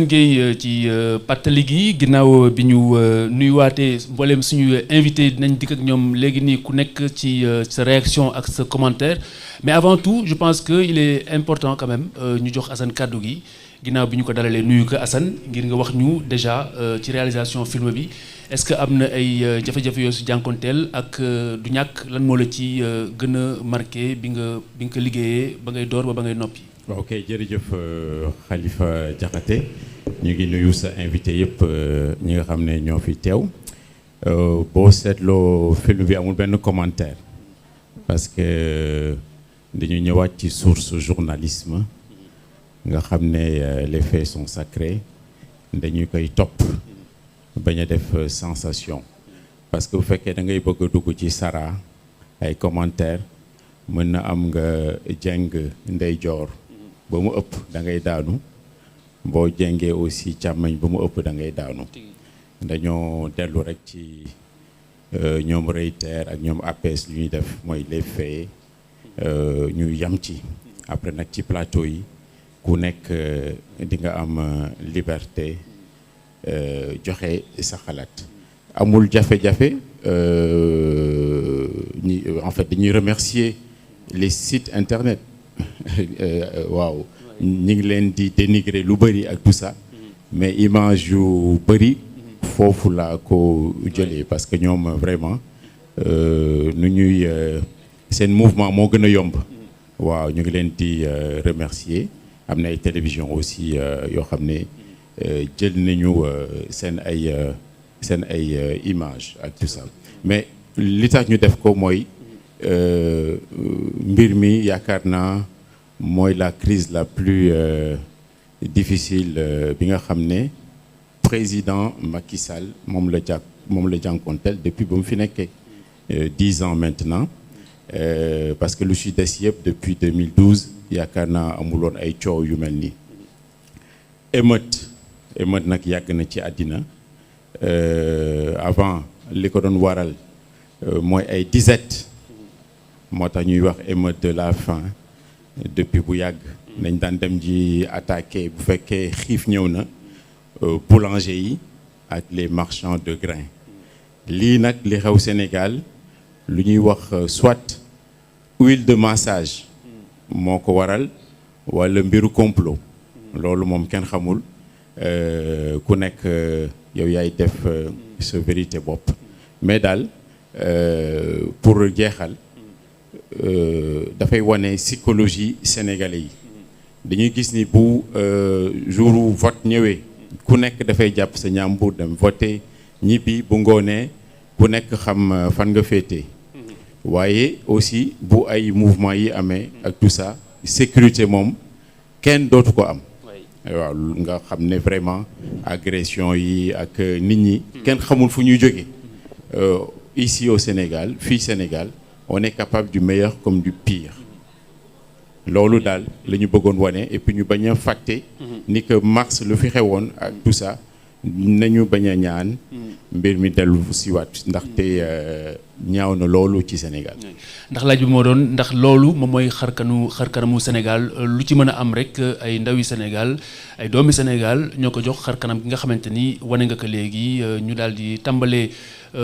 Guèye ci pàttali gi ginnaaw bi ñu nuyuwaatee mboolem suñu invité dinañ dikk ak ñoom léegi nii ku nekk ci sa réaction ak sa commentaire mais avant tout je pense que il est important quand même ñu jox Assane kàddu gi ginnaaw bi ñu ko dalalee nuyu ko Assane ngir nga wax ñu déjà ci réalisation film bi est-ce que am na ay jafe-jafe yoo si jànkonteel ak du ñàkk lan moo la ci gën a marqué bi nga ko liggéeyee ba ngay door ba ngay noppi. waaw ok jërëjëf Khalifa Diakhaté ñu ngi nuyu sa invité yëpp ñi nga xam ne ñoo fi teew boo seetloo film bi amul benn commentaire parce que dañu ñëwaat ci source journalisme nga xam ne les faits sont sacrés dañu koy topp bañ a def sensation parce que bu fekkee da ngay bëgg a dugg ci Sara ay commentaire mën na am nga jeng ndeyjoor ba mu ëpp da ngay daanu boo jengee aussi càmmañ ba mu ëpp da ngay daanu dañoo dellu rek ci ñoom Reuters ak ñoom APS lu ñuy def mooy les faits ñu yam ci après nag ci plateau yi ku nekk di nga am liberté joxe sa xalaat amul jafe-jafe en fait dañuy remercier les sites internet waaw ñu ngi leen di dénigrer lu bëri ak tout ça mais image yu bëri foofu laa ko jëlee parce que ñoom vraiment nu ñuy seen mouvement moo gën a yomb waaw ñu ngi leen di remercier am na ay télévision aussi yoo xam ne jël nañu seen ay image ak tout ça mais li tax ñu def ko mooy mbir mi yaakaar naa mooy la crise la plus difficile bi nga xam ne président Macky Sall moom la jànkonteel depuis ba mu fi nekkee 10 ans maintenant parce que lu ci des yëpp depuis 2012 yaakaar naa amuloon ay coow yu mel nii émeute nag yàgg na ci àddina avant li ko doon waral mooy ay disette moo tax ñuy wax émeute de la faim depuis bu yàgg nañ daan dem ji attaquer bu fekkee xiif ñëw na boulanger yi ak les marchands de grains lii nag li xew Sénégal lu ñuy wax soit huile de massage moo ko waral walla mbiru complot loolu moom kenn xamul ku nekk yow yaay def sa vérité bopp mais daal pour jeexal dafay wane psychologie sénégalais yi dañuy gis ni bu jouru vote ñëwee ku nekk dafay jàpp sa ñaambur dem voter ñibbi bu ngoonee ku nekk xam fan nga féetee waaye aussi bu ay mouvement yi amee ak tout ça sécurité moom kenn dootu ko am waaw nga xam ne vraiment agression yi ak nit ñi kenn xamul fu ñuy jóge ici au Sénégal fii Sénégal on est capable du meilleur comme du pire loolu daal la ñu bëggoon wane et puis ñu bañ a fàtte ni que mars lu fi xewoon ak tout ça nañu bañ a ñaan mbir mi dellu siwaat ndaxte ñaaw na loolu ci Sénégal. ndax laaj bi moo doon ndax loolu moom mooy xarkanamu Sénégal lu ci mën a am rek ay ndawi Sénégal ay doomi Sénégal ñoo ko jox xarkanam gi nga xamante ni wane nga ko léegi ñu daal di tàmbalee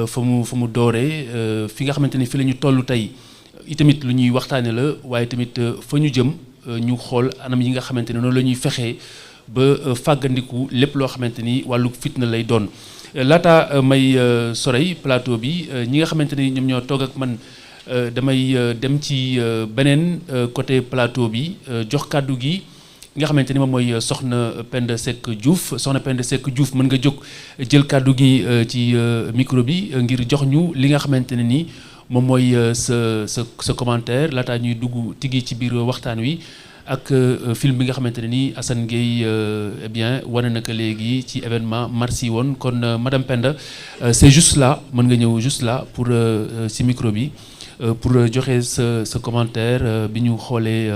fa mu dooree fi nga xamante ni fi la ñu toll tey itamit lu ñuy waxtaane la waaye tamit fa ñu jëm ñu xool anam yi nga xamante ne noonu la ñuy fexee ba fàggandiku lépp loo xamante ni wàllu fitna lay doon laata may sorey plateau bi ñi nga xamante ni ñoom ñoo toog ak man damay dem ci beneen côté plateau bi jox kàddu gi nga xamante ni moom mooy soxna Penda Seck Diouf soxna Penda Seck Diouf mën nga jóg jël kàddu gi ci micro bi ngir jox ñu li nga xamante ne ni moom mooy sa commentaire laata ñuy dugg tigi ci biir waxtaan wi ak film bi nga xamante ne ni Assane Gueye eh bien wane na ko léegi ci événement mars yi woon kon madame Penda c'est juste là mën nga ñëw juste là pour ci micro bi pour joxe sa commentaire bi ñu xoolee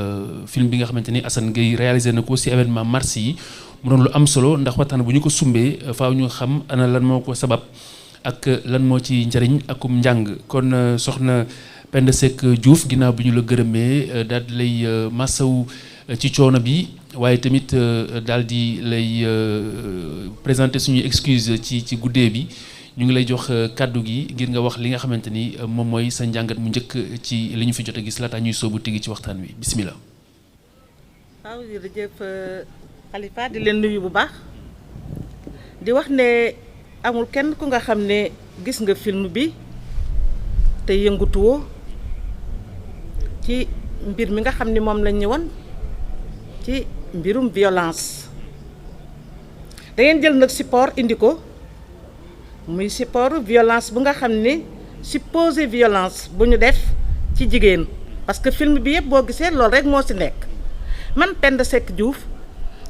film bi nga xamante ni Assane Gueye réalisé na ko ci événement mars yi mu doon lu am solo ndax waxtaan bu ñu ko sumbee faaw ñu xam ana lan moo ko sabab ak lan moo ci njëriñ akum njàng kon soxna Penda Seck Diouf ginnaaw bi ñu la gërëmee daal di lay massawu ci coono bi waaye tamit daal di lay présenter suñuy excuse ci guddee bi ñu ngi lay jox kàddu gi ngir nga wax li nga xamante ni moom mooy sa njàngat mu njëkk ci li ñu fi jot a gis laata ñuy soobu tigi ci waxtaan wi bismillah. waaw jërëjëf Khalifa di leen nuyu bu baax di wax ne amul kenn ku nga xam ne gis nga film bi te yëngutuwoo ci mbir mi nga xam ni moom lañ ñëwoon ci mbirum violence da ngeen jël nag support indi ko muy support violence bu nga xam ni supposé violence bu ñu def ci jigéen parce que film bi yëpp boo gisee loolu rek moo ci nekk man Penda Seck Diouf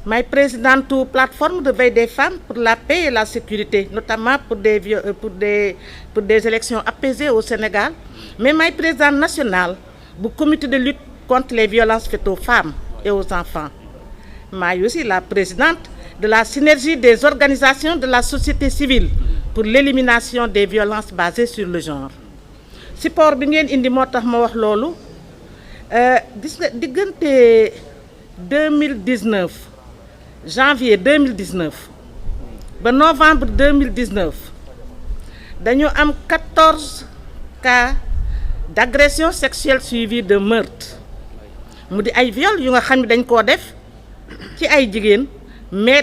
maay présidente plateforme de veille des femmes pour la paix et la sécurité notamment pour des élections apaisées au Sénégal mais maay présidente nationale bu comité de lutte contre les violences faites aux femmes et aux enfants maay aussi la présidente de la synergie des organisations de la société civile pour l'élimination des violences basées sur le genre support bi ngeen indi moo tax ma wax loolu gis nga diggante 2019 janvier 2019 ba novembre 2019 dañu am 14 cas d'agression sexuelle suivie de meurtre mu di ay viol yu nga xam ne dañ koo def ci ay jigéen mais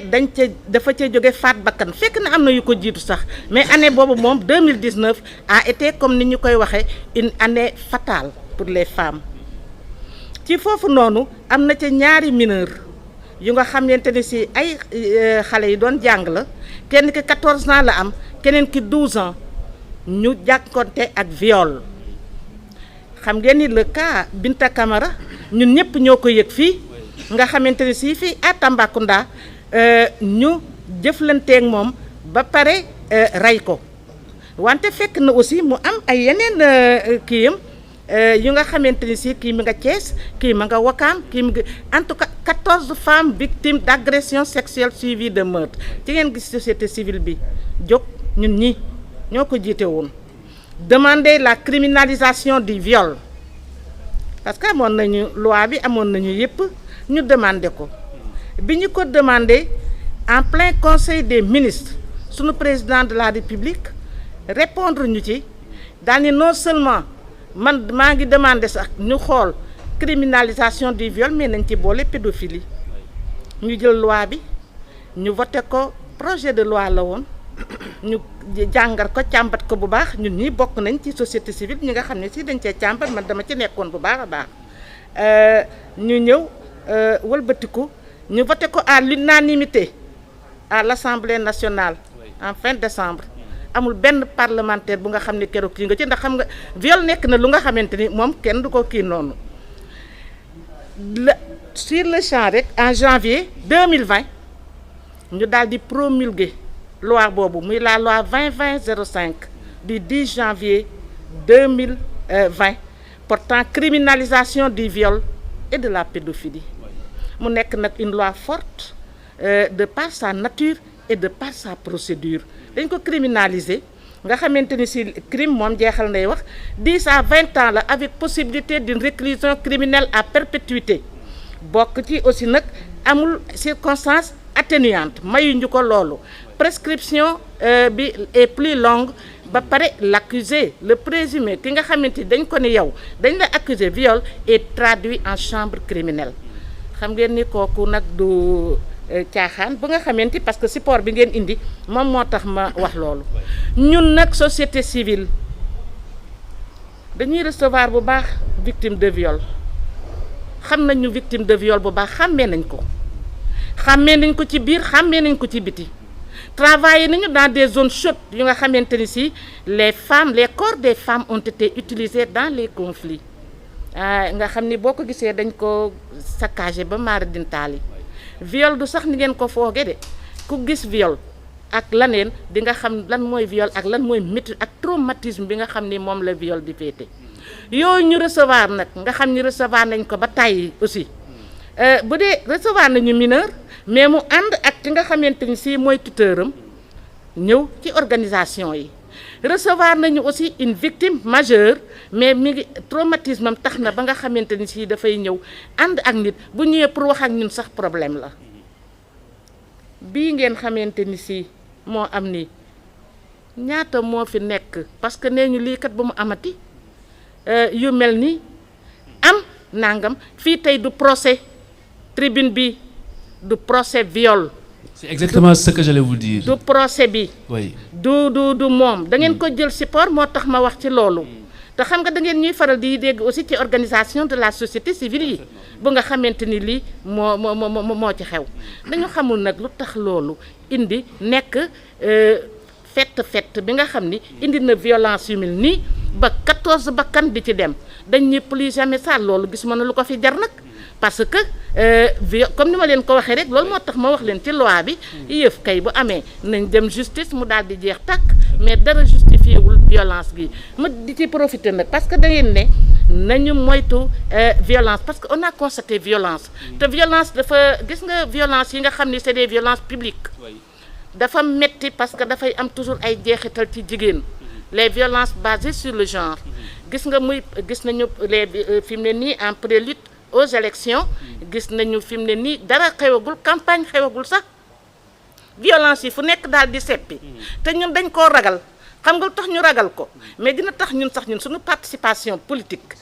dafa ca jóge faat bakkan fekk na am na yu ko jiitu sax mais année boobu moom 2019 a été comme ni ñu koy waxee une année fatale pour les femmes ci foofu noonu am na ca ñaari mineur yu nga xamante ni si ay xale yi doon jàng la kenn ki 14 ans la am keneen ki 12 ans ñu jàkkonte ak viol xam ngeen ni le cas Binta Camara ñun ñëpp ñoo ko yëg fii nga xamante ni si fii à Tambacounda ñu jëflanteeg moom ba pare rey ko wante fekk na aussi mu am ay yeneen kiyam yu nga xamante ni si kii mi nga Thiès kii ma nga Wakaam kii mi nga en tout cas 14 femmes victimes d'agression sexuelle suivie de meurtre ci ngeen gis société civile bi jóg ñun ñi ñoo ko jiite woon demander la criminalisation du viol parce que amoon nañu loi bi amoon nañu yëpp ñu demander ko bi ñu ko demander en plein conseil des ministres sunu président de la république répondre ñu ci daal ni non seulement man maa ngi demander sax ñu xool criminalisation du viol mais nañ ci boole pédophilie ñu jël loi bi ñu voté ko projet de loi la woon ñu jàngar ko càmbat ko bu baax ñun ñi bokk nañ ci société civile ñi nga xam ne si dañ cee càmbat man dama ci nekkoon bu baax a baax ñu ñëw wëlbatiku ñu voté ko à l'unanimité à l'Assemblée nationale en fin décembre amul benn parlementaire bu nga xam ne keroog kii nga ci ndax xam nga viol nekk na lu nga xamante ni moom kenn du ko kii noonu sur le champ rek en janvier 2020 ñu daal di promulguer loi boobu muy la loi 2020-05 du 10 janvier 2020 portant criminalisation du viol et de la pédophilie mu nekk nag une loi forte de par sa nature et de par sa procédure dañ ko criminaliser nga xamante ni si crime moom jeexal nay wax 10 à 20 ans la avec possibilité d'une réclusion criminelle à perpétuité bokk ci aussi nag amul circonstance atténuante mayuñu ko loolu prescription bi est plus longue ba pare l'accusé le présumé ki nga xamante ni dañ ko ni yow dañ la accuser viol est traduit en chambre criminelle xam ngeen ni kooku nag du caaxaan bu nga xamante parce que support bi ngeen indi moom moo tax ma wax loolu ñun nag société civile dañuy recevoir bu baax victime de viol xam nañu victime de viol bu baax xàmmee nañ ko ci biir xàmmee nañ ko ci biti travailler nañu dans des zones chaudes yu nga xamante ni si les corps des femmes ont été utilisés dans les conflits nga xam ni boo ko gisee dañ ko saccagé ba maara dintaali viol du sax ni ngeen ko fooge de ku gis viol ak laneen di nga xam lan mooy viol ak lan mooy métti ak traumatisme bi nga xam ni moom la viol di féete yooyu ñu recevoir nag nga xam ni recevoir nañ ko ba tàyyi aussi bu dee recevoir nañu mineur mais mu ànd ak ki nga xamante ni si mooy tuteuram ñëw ci organisation yi recevoir nañu aussi une victime majeure mais mi ngi traumatisme am tax na ba nga xamante ni si dafay ñëw ànd ak nit bu ñëwee pour wax ak ñun sax problème la bii ngeen xamante ni si moo am nii ñaata moo fi nekk parce que nee ñu lii kat ba mu amati yu mel ni am nangam fii tey du procès tribune bi du procès viol. C'est exactement ce que j'allais vous dire. du procès bi. oui du moom da ngeen ko jël support moo tax ma wax ci loolu. te xam nga da ngeen ñuy faral di dégg aussi ci organisation de la société civile yi bu nga xamante ni lii moo ci xew dañu xamul nag lu tax loolu indi nekk fett bi nga xam ni indi na violence yu mel nii ba 14 bakkan di ci dem dañ ne plus jamais ça loolu gis ma na lu ko fi jar nag parce que comme ni ma leen ko waxee rek loolu moo tax ma wax leen ci loi bi yëf kay bu amee nañ dem justice mu daal di jeex tàkk mais dara justifié wul violence gi ma di ci profiter nag parce que da ngeen ne nañu moytu violence parce que on a constaté violence te violence dafa gis nga violence yi nga xam ni c'est des violences publiques dafa metti parce que dafay am toujours ay jeexital ci jigéen les violences basées sur le genre gis nga muy gis nañu les fi mu ne nii en prélude aux élections gis nañu fi mu ne nii dara xewagul campagne xewagul sax violence yi fu nekk daal di seppi te ñun dañ koo ragal xam nga lu tax ñu ragal ko mais dina tax ñun sax ñun suñu participation politique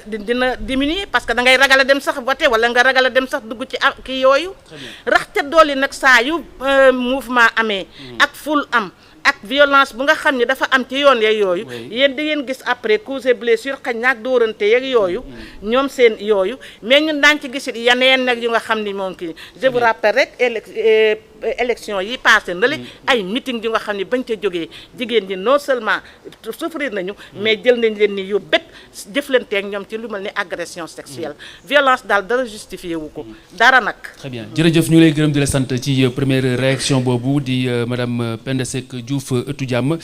dina diminuer parce que da ngay ragal a dem sax voter wala nga ragal a dem sax dugg ci kii yooyu rax ca dooli nag saa yu mouvement amee ak ful am ak violence bu nga xam ne dafa am ci yoon yeeg yooyu yéen da ngeen gis après coups et blessures xañ naak dóorante yeeg yooyu ñoom seen yooyu mais ñun daañ ci gisit yeneen nag yu nga xam ni moom kii je vous rappelle rek élection yi passé na li ay meeting yu nga xam ne bañ ca jógee jigéen ñi non seulement souffrir nañu mais jël nañ leen ni yu bét jëflanteeg ñoom ci lu mel ni agression sexuelle violence daal dara justifié wu ko dara nag. très bien jërëjëf ñu lay gërëm di la sant ci première réaction boobu di madame Penda Seck Diouf ëttu jàmm